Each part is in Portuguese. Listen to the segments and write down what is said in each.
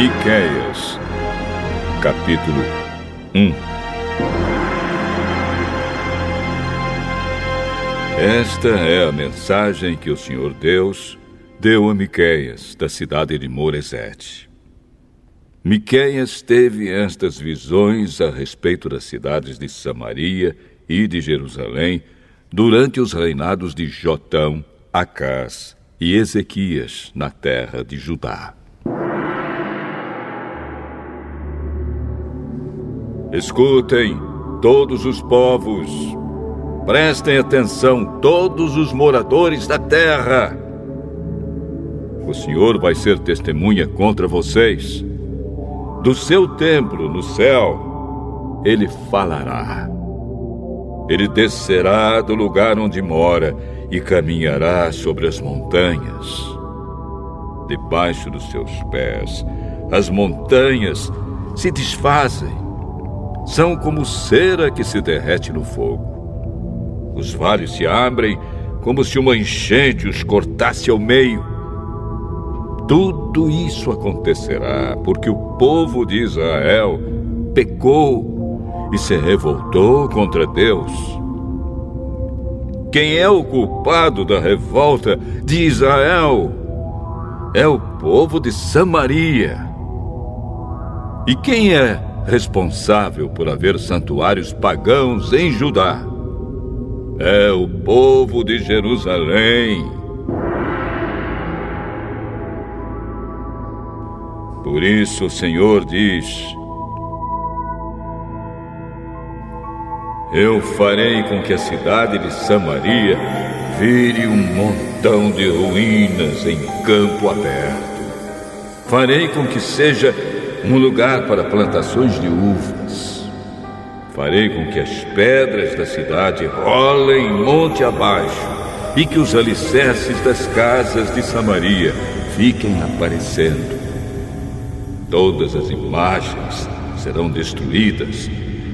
Miqueias, capítulo 1. Esta é a mensagem que o Senhor Deus deu a Miqueias, da cidade de Moresete. Miqueias teve estas visões a respeito das cidades de Samaria e de Jerusalém durante os reinados de Jotão, Acás e Ezequias na terra de Judá. Escutem, todos os povos, prestem atenção, todos os moradores da terra. O Senhor vai ser testemunha contra vocês. Do seu templo no céu, Ele falará. Ele descerá do lugar onde mora e caminhará sobre as montanhas. Debaixo dos seus pés, as montanhas se desfazem. São como cera que se derrete no fogo. Os vales se abrem como se uma enchente os cortasse ao meio. Tudo isso acontecerá porque o povo de Israel pecou e se revoltou contra Deus. Quem é o culpado da revolta de Israel? É o povo de Samaria. E quem é responsável por haver santuários pagãos em Judá? É o povo de Jerusalém. Por isso o Senhor diz: eu farei com que a cidade de Samaria vire um montão de ruínas em campo aberto. Farei com que seja um lugar para plantações de uvas. Farei com que as pedras da cidade rolem monte abaixo e que os alicerces das casas de Samaria fiquem aparecendo. Todas as imagens serão destruídas.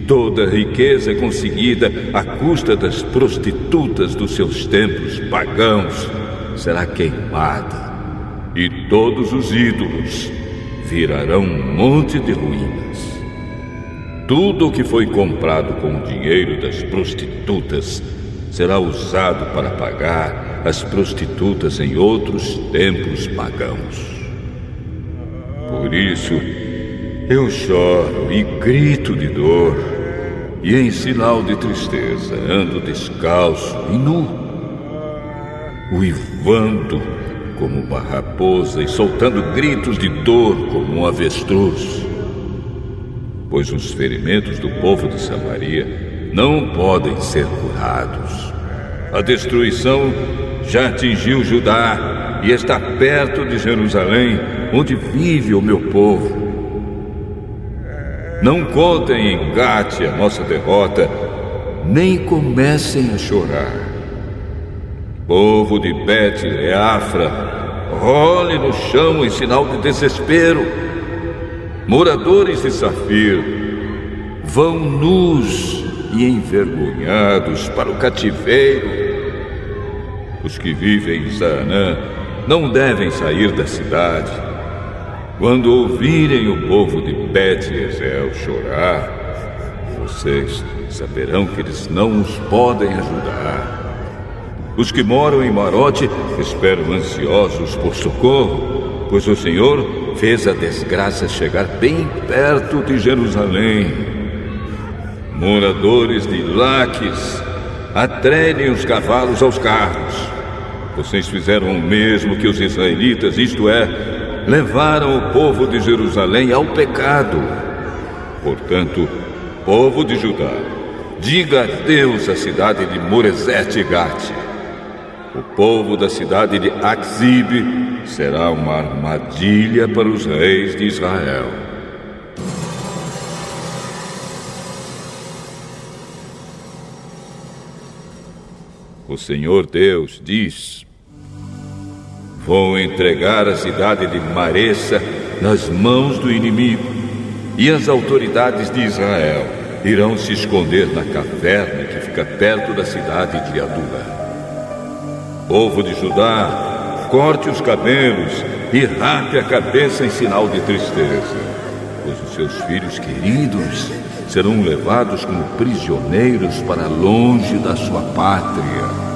Toda a riqueza conseguida à custa das prostitutas dos seus templos pagãos será queimada. E todos os ídolos virarão um monte de ruínas. Tudo o que foi comprado com o dinheiro das prostitutas será usado para pagar as prostitutas em outros templos pagãos. Por isso, eu choro e grito de dor, e em sinal de tristeza ando descalço e nu, uivando como uma raposa e soltando gritos de dor como um avestruz. Pois os ferimentos do povo de Samaria não podem ser curados. A destruição já atingiu Judá e está perto de Jerusalém, onde vive o meu povo. Não contem em Gate a nossa derrota, nem comecem a chorar. Povo de Bet-Leafra, role no chão em sinal de desespero. Moradores de Safir, vão nus e envergonhados para o cativeiro. Os que vivem em Zaanã não devem sair da cidade. Quando ouvirem o povo de Bet-Ezel chorar, vocês saberão que eles não os podem ajudar. Os que moram em Marote esperam ansiosos por socorro, pois o Senhor fez a desgraça chegar bem perto de Jerusalém. Moradores de Laques, atrelhem os cavalos aos carros. Vocês fizeram o mesmo que os israelitas, isto é, levaram o povo de Jerusalém ao pecado. Portanto, povo de Judá, diga adeus à cidade de Moresete e Gate. O povo da cidade de Axibe será uma armadilha para os reis de Israel. O Senhor Deus diz: vou entregar a cidade de Maressa nas mãos do inimigo, e as autoridades de Israel irão se esconder na caverna que fica perto da cidade de Adula. Povo de Judá, corte os cabelos e rape a cabeça em sinal de tristeza, pois os seus filhos queridos serão levados como prisioneiros para longe da sua pátria.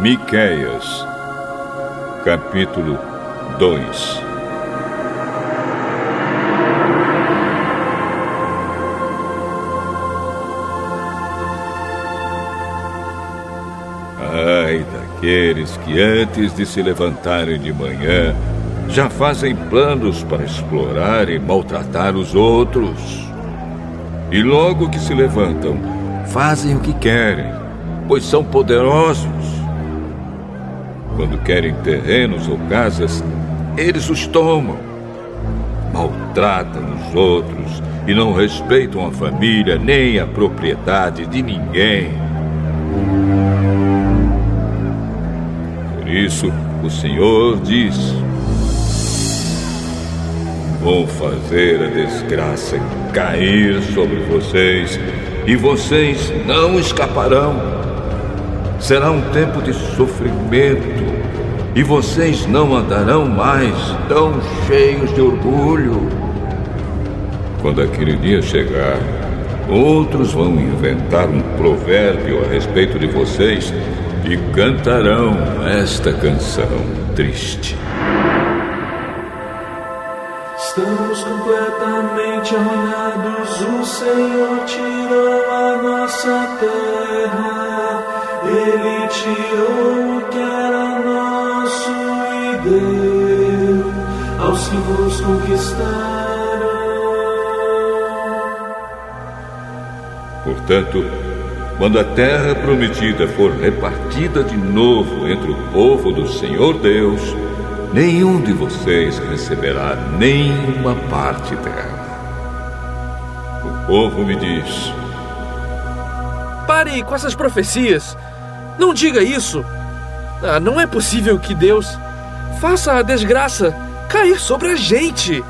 Miqueias, capítulo 2. Ai daqueles que antes de se levantarem de manhã já fazem planos para explorar e maltratar os outros. E logo que se levantam, fazem o que querem, pois são poderosos. Quando querem terrenos ou casas, eles os tomam. Maltratam os outros e não respeitam a família nem a propriedade de ninguém. Por isso, o Senhor diz: vou fazer a desgraça cair sobre vocês e vocês não escaparão. Será um tempo de sofrimento e vocês não andarão mais tão cheios de orgulho. Quando aquele dia chegar, outros vão inventar um provérbio a respeito de vocês e cantarão esta canção triste. Estamos completamente arruinados, o Senhor tirou a nossa terra. Ele tirou o que era nosso e deu aos que nos conquistaram. Portanto, quando a terra prometida for repartida de novo entre o povo do Senhor Deus, nenhum de vocês receberá nenhuma parte dela. O povo me diz: pare com essas profecias. Não diga isso. Não é possível que Deus faça a desgraça cair sobre a gente.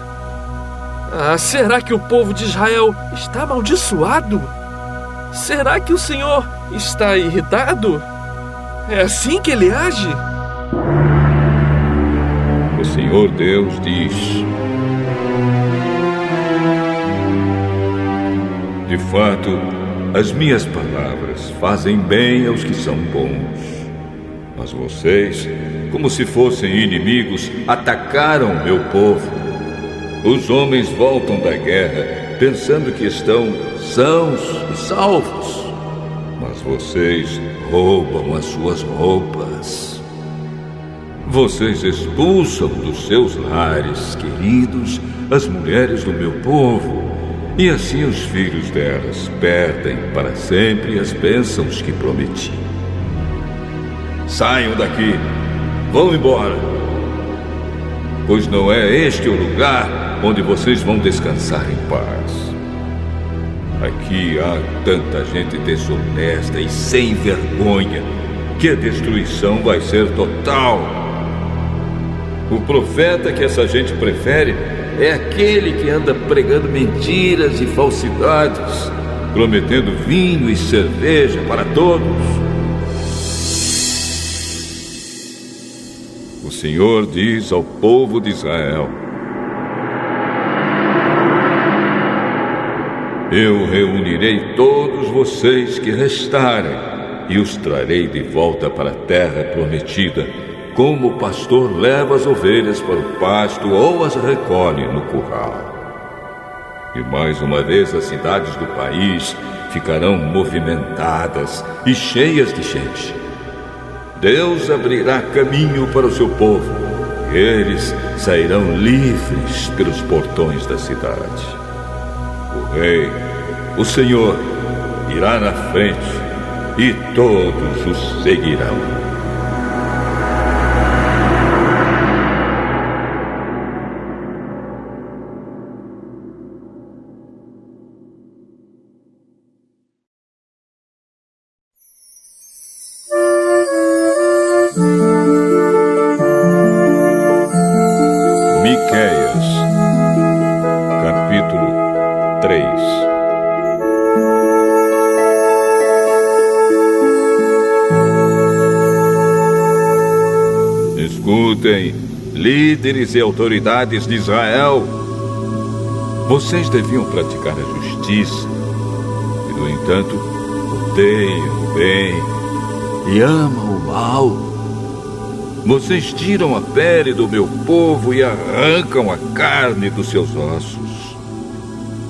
Será que o povo de Israel está amaldiçoado? Será que o Senhor está irritado? É assim que ele age? O Senhor Deus diz: de fato, as minhas palavras fazem bem aos que são bons. Mas vocês, como se fossem inimigos, atacaram meu povo. Os homens voltam da guerra pensando que estão sãos e salvos. Mas vocês roubam as suas roupas. Vocês expulsam dos seus lares queridos as mulheres do meu povo. E assim os filhos delas perdem para sempre as bênçãos que prometi. Saiam daqui, vão embora, pois não é este o lugar onde vocês vão descansar em paz. Aqui há tanta gente desonesta e sem vergonha que a destruição vai ser total. O profeta que essa gente prefere é aquele que anda pregando mentiras e falsidades, prometendo vinho e cerveja para todos. O Senhor diz ao povo de Israel: eu reunirei todos vocês que restarem e os trarei de volta para a terra prometida, como o pastor leva as ovelhas para o pasto ou as recolhe no curral. E mais uma vez as cidades do país ficarão movimentadas e cheias de gente. Deus abrirá caminho para o seu povo, e eles sairão livres pelos portões da cidade. O Rei, o Senhor, irá na frente e todos os seguirão. Escutem, líderes e autoridades de Israel. Vocês deviam praticar a justiça e, no entanto, odeiam o bem e amam o mal. Vocês tiram a pele do meu povo e arrancam a carne dos seus ossos.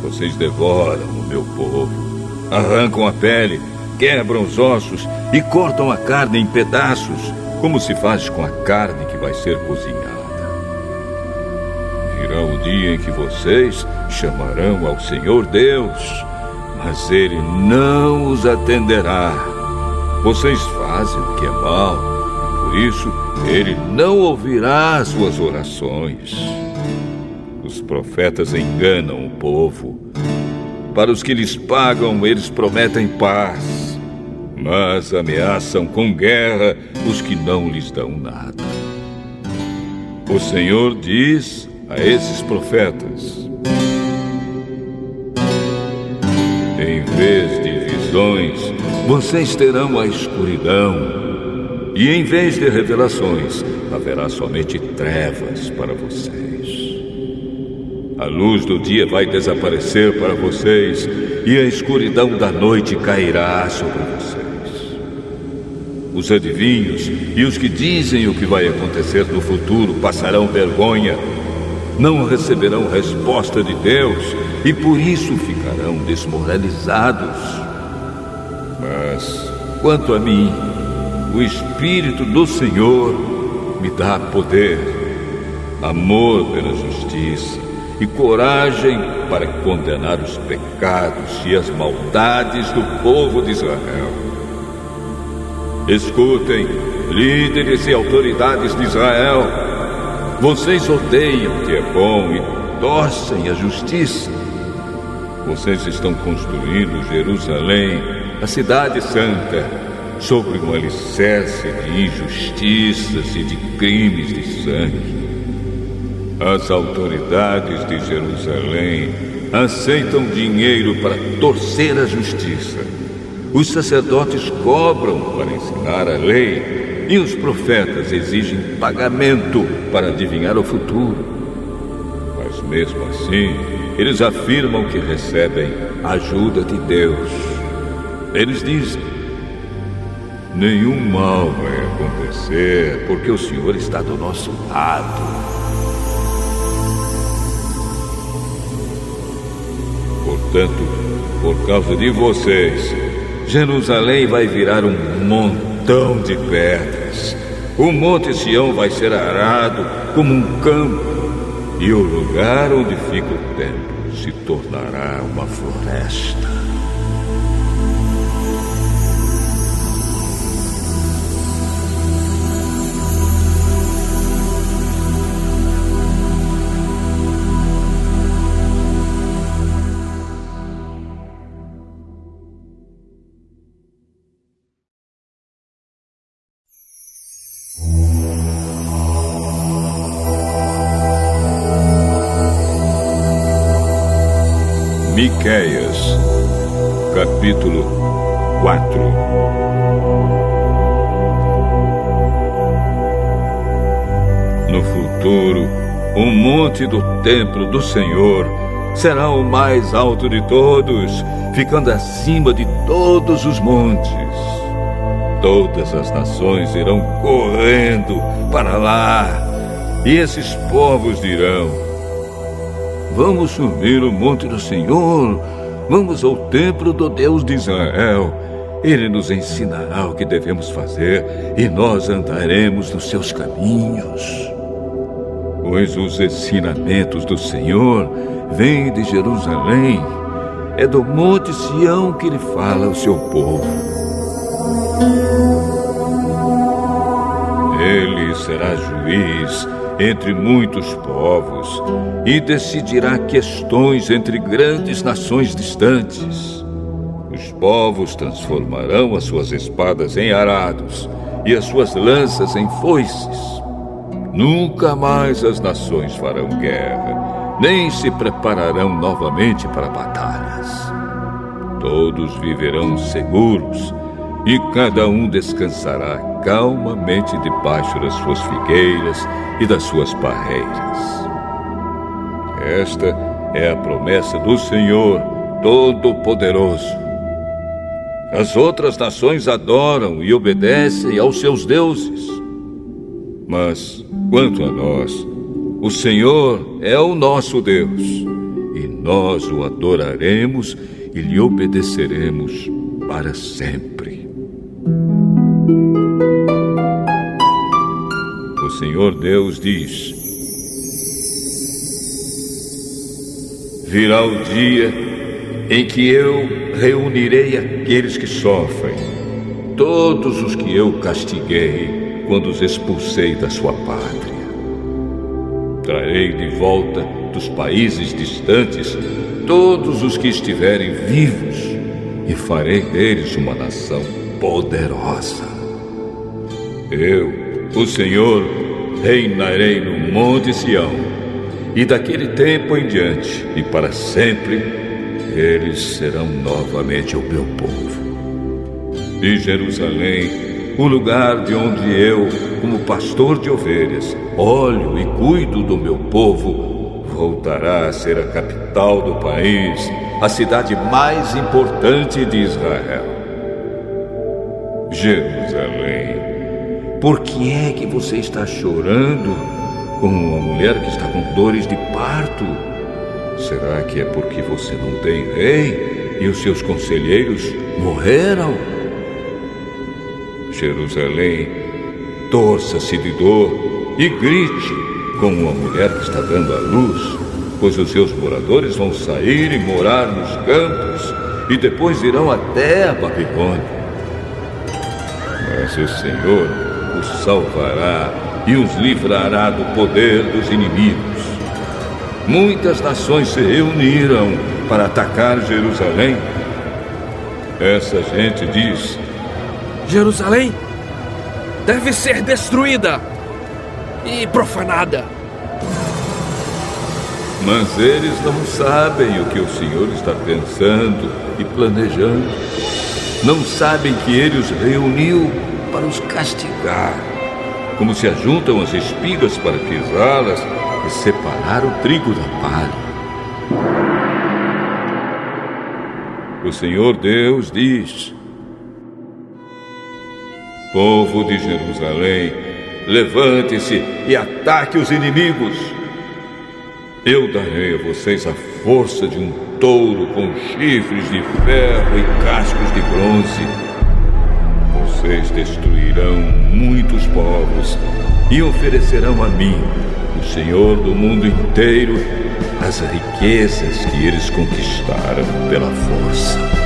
Vocês devoram o meu povo, arrancam a pele, quebram os ossos e cortam a carne em pedaços, como se faz com a carne que vai ser cozinhada. Virá o dia em que vocês chamarão ao Senhor Deus, mas Ele não os atenderá. Vocês fazem o que é mal, e por isso Ele não ouvirá as suas orações. Os profetas enganam o povo. Para os que lhes pagam, eles prometem paz, mas ameaçam com guerra os que não lhes dão nada. O Senhor diz a esses profetas: em vez de visões, vocês terão a escuridão. E em vez de revelações, haverá somente trevas para vocês. A luz do dia vai desaparecer para vocês, e a escuridão da noite cairá sobre vocês. Os adivinhos e os que dizem o que vai acontecer no futuro passarão vergonha. Não receberão resposta de Deus e por isso ficarão desmoralizados. Mas, quanto a mim, o Espírito do Senhor me dá poder, amor pela justiça e coragem para condenar os pecados e as maldades do povo de Israel. Escutem, líderes e autoridades de Israel. Vocês odeiam o que é bom e torcem a justiça. Vocês estão construindo Jerusalém, a cidade santa, sobre um alicerce de injustiças e de crimes de sangue. As autoridades de Jerusalém aceitam dinheiro para torcer a justiça. Os sacerdotes cobram para ensinar a lei e os profetas exigem pagamento para adivinhar o futuro. Mas mesmo assim, eles afirmam que recebem a ajuda de Deus. Eles dizem: nenhum mal vai acontecer porque o Senhor está do nosso lado. Portanto, por causa de vocês, Jerusalém vai virar um montão de pedras. O Monte Sião vai ser arado como um campo, e o lugar onde fica o templo se tornará uma floresta. Miqueias, capítulo 4. No futuro, o monte do templo do Senhor será o mais alto de todos, ficando acima de todos os montes. Todas as nações irão correndo para lá, e esses povos dirão: vamos subir o monte do Senhor, vamos ao templo do Deus de Israel. Ele nos ensinará o que devemos fazer e nós andaremos nos seus caminhos. Pois os ensinamentos do Senhor vêm de Jerusalém, é do monte Sião que ele fala ao seu povo. Ele será juiz entre muitos povos e decidirá questões entre grandes nações distantes. Os povos transformarão as suas espadas em arados e as suas lanças em foices. Nunca mais as nações farão guerra, nem se prepararão novamente para batalhas. Todos viverão seguros e cada um descansará calmamente debaixo das suas figueiras e das suas parreiras. Esta é a promessa do Senhor Todo-Poderoso. As outras nações adoram e obedecem aos seus deuses. Mas, quanto a nós, o Senhor é o nosso Deus, e nós o adoraremos e lhe obedeceremos para sempre. O Senhor Deus diz: virá o dia em que eu reunirei aqueles que sofrem, todos os que eu castiguei quando os expulsei da sua pátria. Trarei de volta dos países distantes todos os que estiverem vivos e farei deles uma nação poderosa. Eu, o Senhor, reinarei no Monte Sião, e daquele tempo em diante e para sempre eles serão novamente o meu povo. E Jerusalém, o lugar de onde eu, como pastor de ovelhas, olho e cuido do meu povo, voltará a ser a capital do país, a cidade mais importante de Israel. Jerusalém, por que é que você está chorando como uma mulher que está com dores de parto? Será que é porque você não tem rei e os seus conselheiros morreram? Jerusalém, torça-se de dor e grite como uma mulher que está dando à luz, pois os seus moradores vão sair e morar nos campos e depois irão até a Babilônia. Mas o Senhor os salvará e os livrará do poder dos inimigos. Muitas nações se reuniram para atacar Jerusalém. Essa gente diz: Jerusalém deve ser destruída e profanada. Mas eles não sabem o que o Senhor está pensando e planejando. Não sabem que Ele os reuniu para os castigar, como se ajuntam as espigas para pisá-las e separar o trigo da palha. O Senhor Deus diz: povo de Jerusalém, levante-se e ataque os inimigos. Eu darei a vocês a força de um touro com chifres de ferro e cascos de bronze. Vocês destruirão muitos povos e oferecerão a mim, o Senhor do mundo inteiro, as riquezas que eles conquistaram pela força.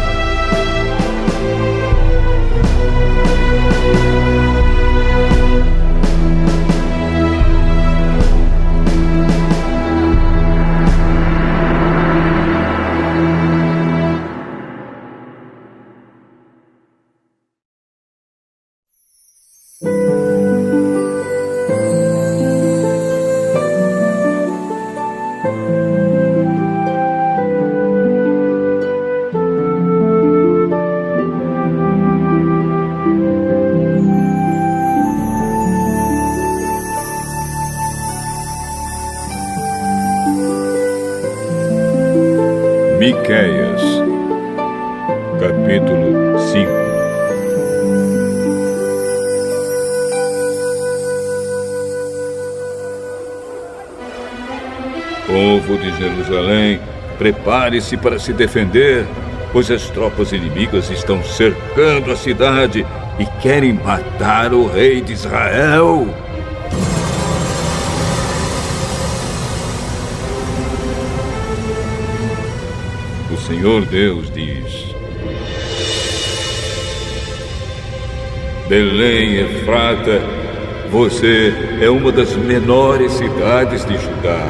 Miqueias, capítulo 5. Povo de Jerusalém, prepare-se para se defender, pois as tropas inimigas estão cercando a cidade e querem matar o rei de Israel. O Senhor Deus diz: Belém, Efrata, você é uma das menores cidades de Judá,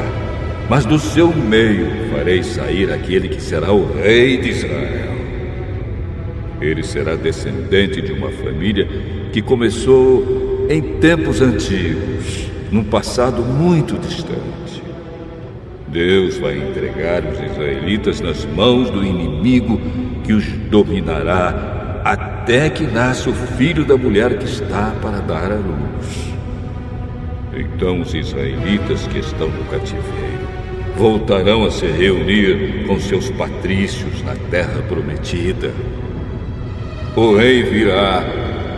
mas do seu meio farei sair aquele que será o rei de Israel. Ele será descendente de uma família que começou em tempos antigos, num passado muito distante. Deus vai entregar os israelitas nas mãos do inimigo que os dominará até até que nasça o filho da mulher que está para dar à luz. Então os israelitas que estão no cativeiro voltarão a se reunir com seus patrícios na terra prometida. O rei virá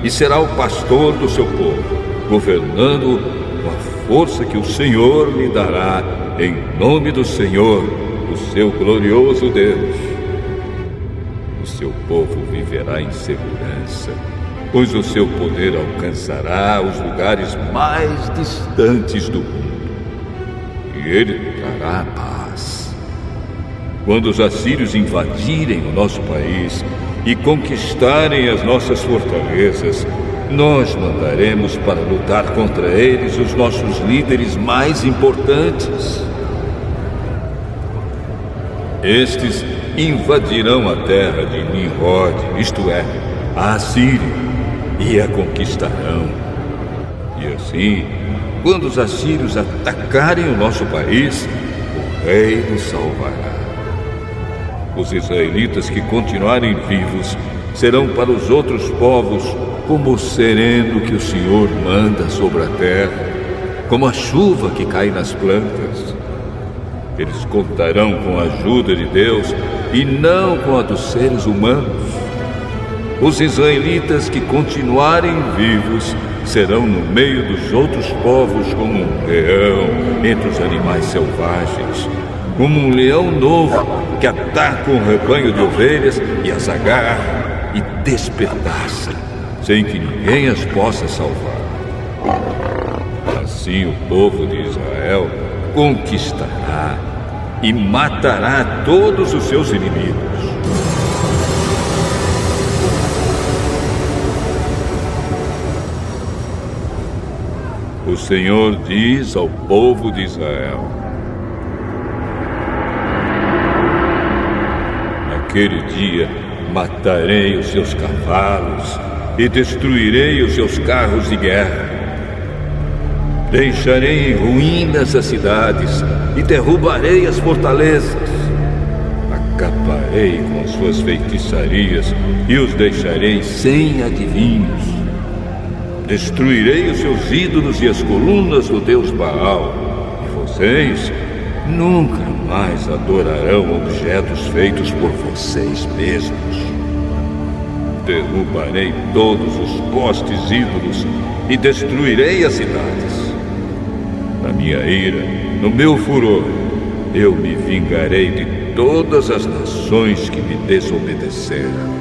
e será o pastor do seu povo, governando com a força que o Senhor lhe dará, em nome do Senhor, o seu glorioso Deus. O seu povo viverá em segurança, pois o seu poder alcançará os lugares mais distantes do mundo. E ele trará paz. Quando os assírios invadirem o nosso país e conquistarem as nossas fortalezas, nós mandaremos para lutar contra eles os nossos líderes mais importantes. Estes invadirão a terra de Nimrod, isto é, a Assíria, e a conquistarão. E assim, quando os assírios atacarem o nosso país, o rei nos salvará. Os israelitas que continuarem vivos serão para os outros povos como o sereno que o Senhor manda sobre a terra, como a chuva que cai nas plantas. Eles contarão com a ajuda de Deus e não com a dos seres humanos. Os israelitas que continuarem vivos serão no meio dos outros povos como um leão entre os animais selvagens, como um leão novo que ataca um rebanho de ovelhas e as agarra e despedaça, sem que ninguém as possa salvar. Assim o povo de Israel conquistará e matará todos os seus inimigos. O Senhor diz ao povo de Israel: naquele dia matarei os seus cavalos e destruirei os seus carros de guerra. Deixarei em ruínas as cidades e derrubarei as fortalezas. Acabarei com as suas feitiçarias e os deixarei sem adivinhos. Destruirei os seus ídolos e as colunas do deus Baal, e vocês nunca mais adorarão objetos feitos por vocês mesmos. Derrubarei todos os postes ídolos e destruirei as cidades. Na minha ira, no meu furor, eu me vingarei de todas as nações que me desobedeceram.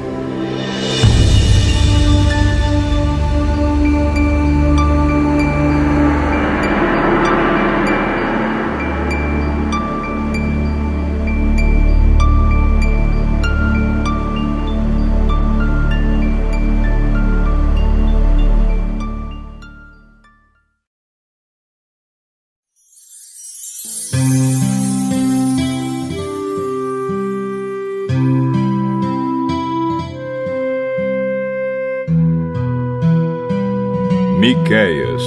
Miqueias,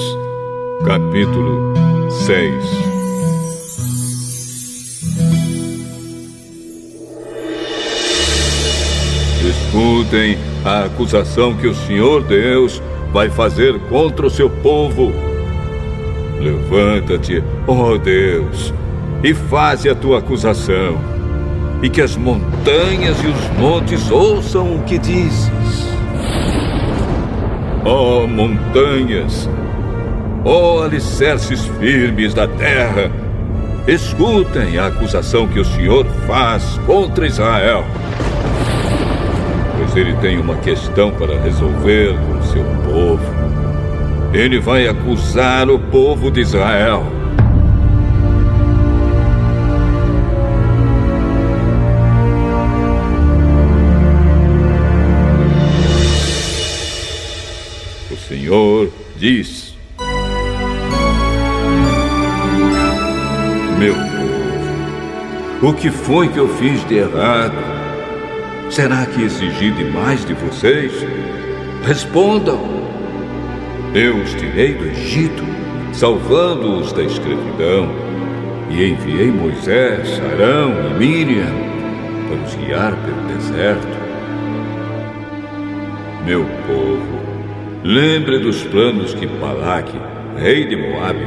capítulo 6. Escutem a acusação que o Senhor Deus vai fazer contra o seu povo. Levanta-te, ó Deus, e faze a tua acusação, e que as montanhas e os montes ouçam o que dizes. Ó montanhas, ó alicerces firmes da terra, escutem a acusação que o Senhor faz contra Israel. Pois ele tem uma questão para resolver com o seu povo. Ele vai acusar o povo de Israel. O Senhor diz: meu povo, o que foi que eu fiz de errado? Será que exigi demais de vocês? Respondam. Eu os tirei do Egito, salvando-os da escravidão, e enviei Moisés, Arão e Miriam para os guiar pelo deserto. Meu povo, lembre dos planos que Balaque, rei de Moabe,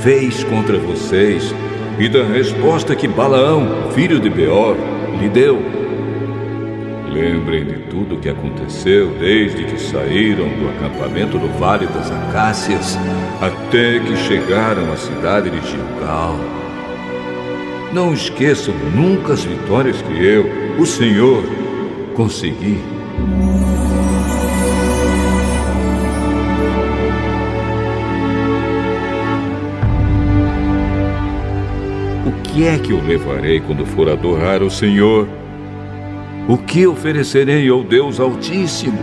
fez contra vocês e da resposta que Balaão, filho de Beor, lhe deu. Lembrem de tudo o que aconteceu desde que saíram do acampamento no Vale das Acácias até que chegaram à cidade de Gilgal. Não esqueçam nunca as vitórias que eu, o Senhor, consegui. O que é que eu levarei quando for adorar o Senhor? O que oferecerei ao Deus Altíssimo?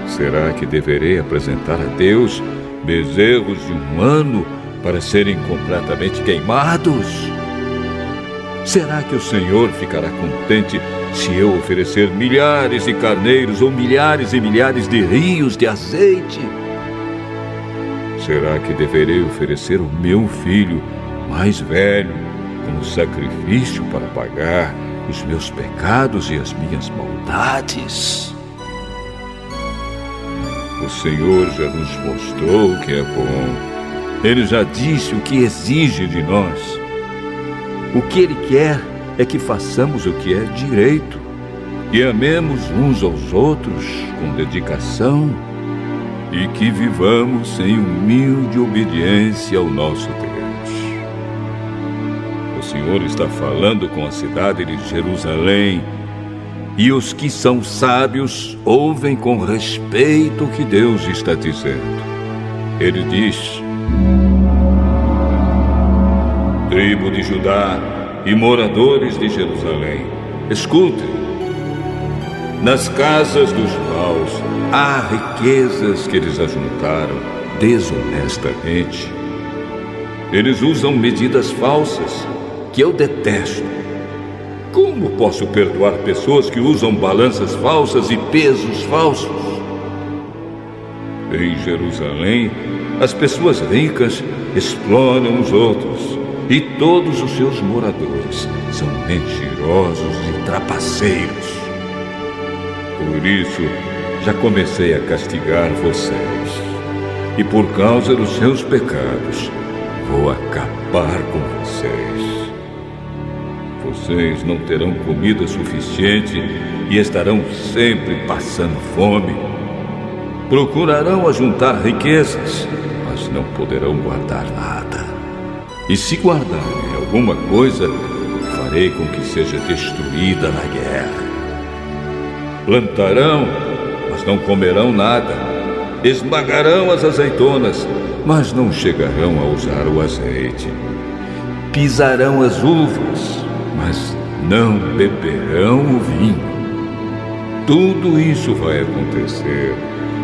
Será que deverei apresentar a Deus bezerros de 1 ano para serem completamente queimados? Será que o Senhor ficará contente se eu oferecer milhares de carneiros ou milhares e milhares de rios de azeite? Será que deverei oferecer o meu filho mais velho como sacrifício para pagar os meus pecados e as minhas maldades? O Senhor já nos mostrou o que é bom. Ele já disse o que exige de nós. O que Ele quer é que façamos o que é direito e amemos uns aos outros com dedicação e que vivamos em humilde obediência ao nosso Deus. O Senhor está falando com a cidade de Jerusalém e os que são sábios ouvem com respeito o que Deus está dizendo. Ele diz: tribo de Judá e moradores de Jerusalém, escutem. Nas casas dos maus há riquezas que eles ajuntaram desonestamente. Eles usam medidas falsas que eu detesto. Como posso perdoar pessoas que usam balanças falsas e pesos falsos? Em Jerusalém, as pessoas ricas exploram os outros e todos os seus moradores são mentirosos e trapaceiros. Por isso, já comecei a castigar vocês. E por causa dos seus pecados, vou acabar com vocês. Vocês não terão comida suficiente e estarão sempre passando fome. Procurarão ajuntar riquezas, mas não poderão guardar nada. E se guardarem alguma coisa, farei com que seja destruída na guerra. Plantarão, mas não comerão nada. Esmagarão as azeitonas, mas não chegarão a usar o azeite. Pisarão as uvas, mas não beberão o vinho. Tudo isso vai acontecer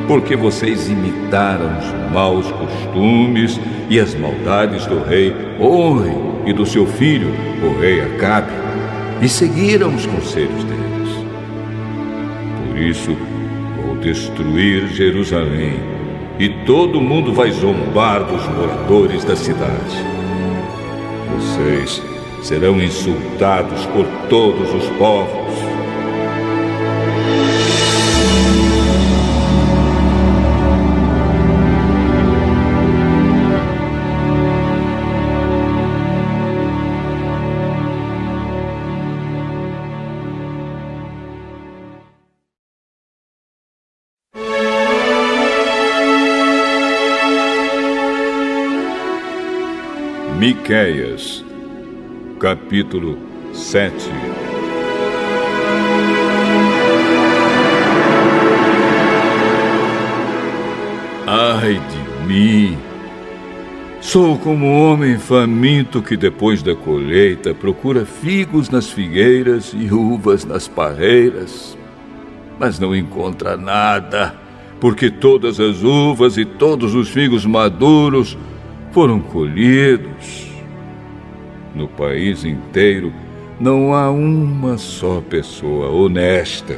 porque vocês imitaram os maus costumes e as maldades do rei Omri e do seu filho, o rei Acabe, e seguiram os conselhos deles. Por isso, vou destruir Jerusalém, e todo mundo vai zombar dos moradores da cidade. Vocês serão insultados por todos os povos. Miqueias, capítulo 7. Ai de mim! Sou como um homem faminto que depois da colheita procura figos nas figueiras e uvas nas parreiras, mas não encontra nada, porque todas as uvas e todos os figos maduros foram colhidos. No país inteiro não há uma só pessoa honesta,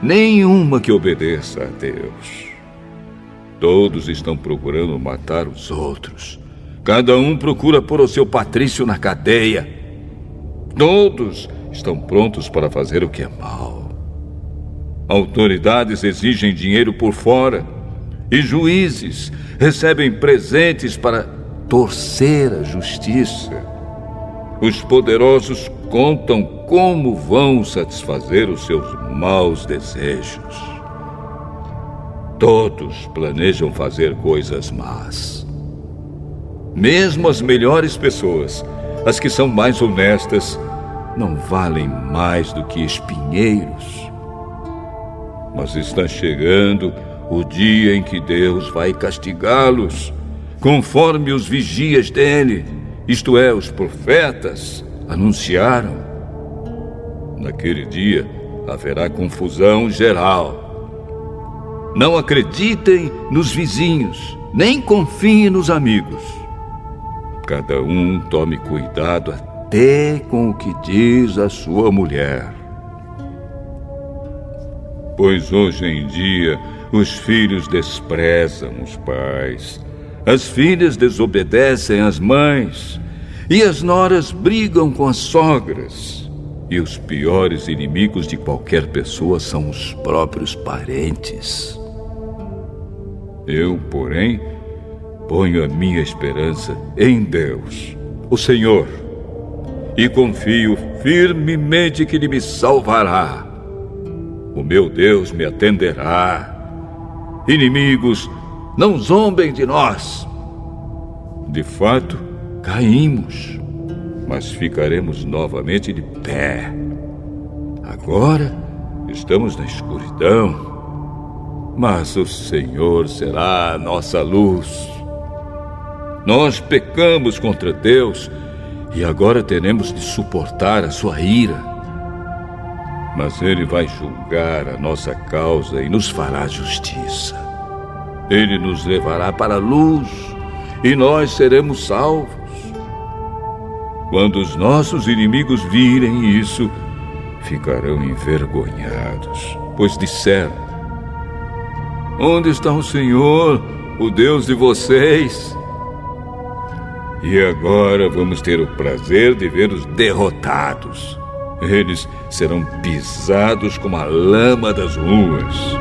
nenhuma que obedeça a Deus. Todos estão procurando matar os outros. Cada um procura pôr o seu patrício na cadeia. Todos estão prontos para fazer o que é mal. Autoridades exigem dinheiro por fora e juízes recebem presentes para torcer a justiça. Os poderosos contam como vão satisfazer os seus maus desejos. Todos planejam fazer coisas más. Mesmo as melhores pessoas, as que são mais honestas, não valem mais do que espinheiros. Mas está chegando o dia em que Deus vai castigá-los, conforme os vigias dele, isto é, os profetas, anunciaram. Naquele dia haverá confusão geral. Não acreditem nos vizinhos, nem confiem nos amigos. Cada um tome cuidado até com o que diz a sua mulher. Pois hoje em dia os filhos desprezam os pais, as filhas desobedecem às mães, e as noras brigam com as sogras. E os piores inimigos de qualquer pessoa são os próprios parentes. Eu, porém, ponho a minha esperança em Deus, o Senhor, e confio firmemente que Ele me salvará. O meu Deus me atenderá. Inimigos, não zombem de nós. De fato, caímos, mas ficaremos novamente de pé. Agora estamos na escuridão, mas o Senhor será a nossa luz. Nós pecamos contra Deus e agora teremos de suportar a sua ira. Mas Ele vai julgar a nossa causa e nos fará justiça. Ele nos levará para a luz e nós seremos salvos. Quando os nossos inimigos virem isso, ficarão envergonhados, pois disseram: onde está o Senhor, o Deus de vocês? E agora vamos ter o prazer de vê-los derrotados. Eles serão pisados como a lama das ruas.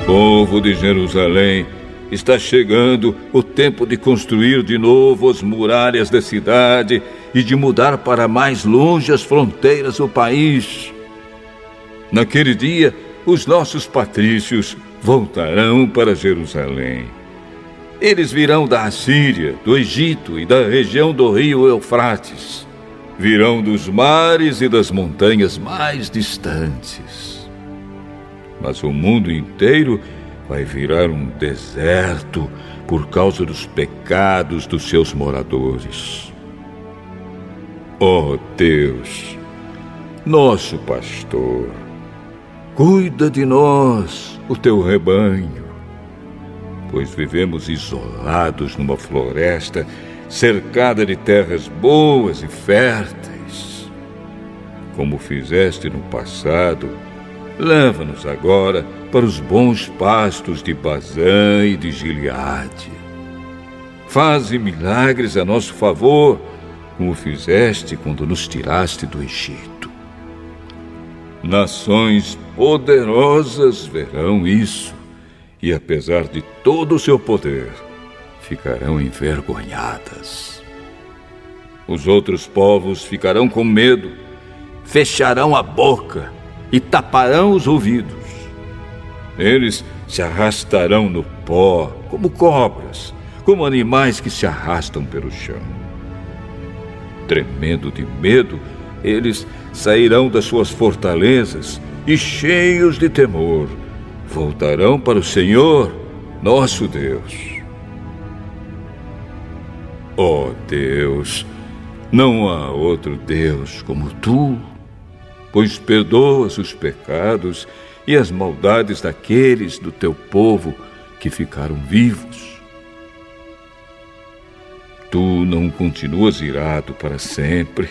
Povo de Jerusalém, está chegando o tempo de construir de novo as muralhas da cidade e de mudar para mais longe as fronteiras do país. Naquele dia, os nossos patrícios voltarão para Jerusalém. Eles virão da Assíria, do Egito e da região do rio Eufrates. Virão dos mares e das montanhas mais distantes. Mas o mundo inteiro vai virar um deserto por causa dos pecados dos seus moradores. Ó Deus, nosso pastor, cuida de nós, o teu rebanho, pois vivemos isolados numa floresta cercada de terras boas e férteis. Como fizeste no passado, leva-nos agora para os bons pastos de Bazã e de Gileade. Faze milagres a nosso favor, como fizeste quando nos tiraste do Egito. Nações poderosas verão isso, e apesar de todo o seu poder, ficarão envergonhadas. Os outros povos ficarão com medo, fecharão a boca e taparão os ouvidos. Eles se arrastarão no pó como cobras, como animais que se arrastam pelo chão. Tremendo de medo, eles sairão das suas fortalezas e, cheios de temor, voltarão para o Senhor, nosso Deus. Ó Deus, não há outro Deus como tu, pois perdoas os pecados e as maldades daqueles do teu povo que ficaram vivos. Tu não continuas irado para sempre,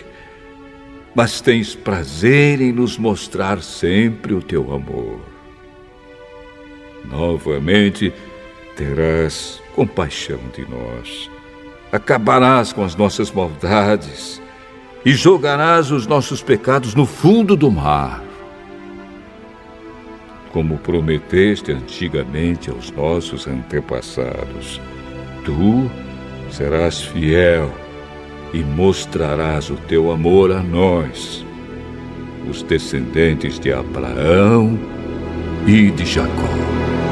mas tens prazer em nos mostrar sempre o teu amor. Novamente, terás compaixão de nós, acabarás com as nossas maldades e jogarás os nossos pecados no fundo do mar. Como prometeste antigamente aos nossos antepassados, tu serás fiel e mostrarás o teu amor a nós, os descendentes de Abraão e de Jacó.